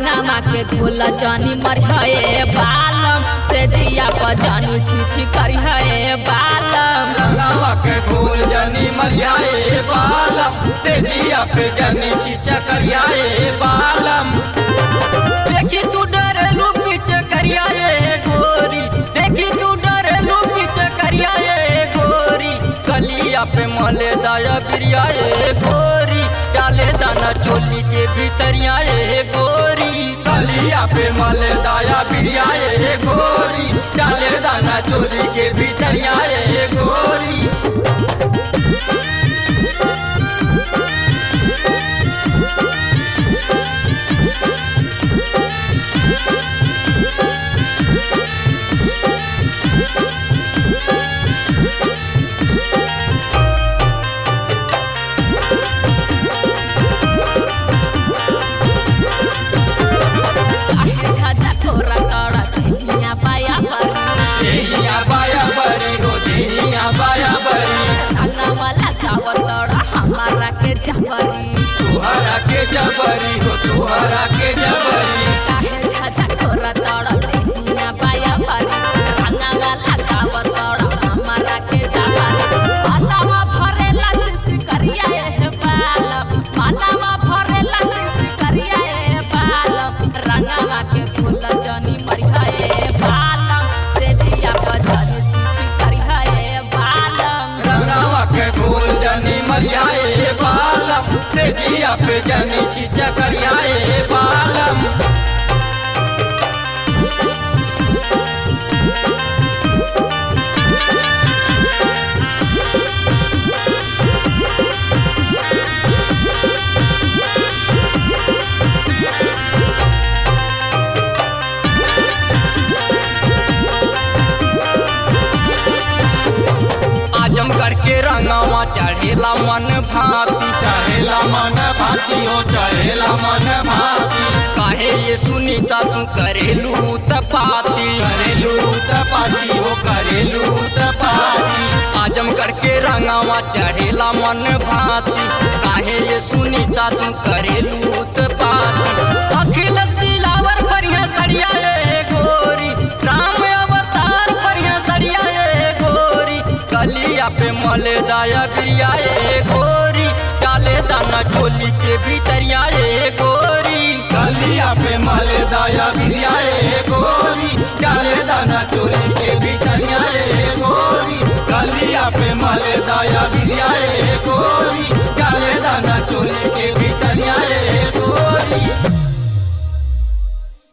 रंगवा के धोला जानी मरिया बालम से जिया पर जानी छी करिया बालम रंगवा के धोल जानी मरिया बालम से जिया पे जानी छी करिया बालम। देखी तू डरेलू पीछे करिया गोरी, देखी तू डरेलू पीछे करिया गोरी, कलिया पे मले दाया बिरिया गोरी, डाले दाना चोली के भीतरिया गोरी, कलिया पे मले दाया बिरिया गोरी, डाले दाना चोली के भीतरिया गोरी। हमारा के जबरी तुहरा के जबरी हो तुहरा के जबरी काहे झाझा तोरा तोरा देहिया बाया बरी रंगवा लगाव तोरा हमारा के जबरी मनवा भरेला सिसी करिया बालम मनवा भरेला सिसी करिया बालम रंगवा के फूल जनी मरिया बालम से जिया पर जनी छी करिया बालम रंगवा के फूल जनी मरिया बालम से जिया पे जानी छी करिया बालम। आजमगढ़ के रंगवा चढ़ेला मन भाती, चढ़ेला मन भाती हो चढ़ेला मन भाती, काहे ये सुनीता तू करेलू तपाती, करेलू तपाती हो करेलू तपाती, आजमगढ़ के रंगवा चढ़ेला मन भाती, काहे ये सुनीता तू करेलू तपाती। अखिल दिलावर बढ़िया सरिया गोरी, राम अवतार बढ़िया सरिया गोरी, कलिया पे मले दाया बिरिया गोरी, डाले दाना चोली के भीतरिया गोरी, कलिया पे मल दाया बिरिया गोरी, डाले दाना चोली के भीतरिया गोरी, कलिया पे मल दाया बिरिया गोरी, डाले दाना चोली के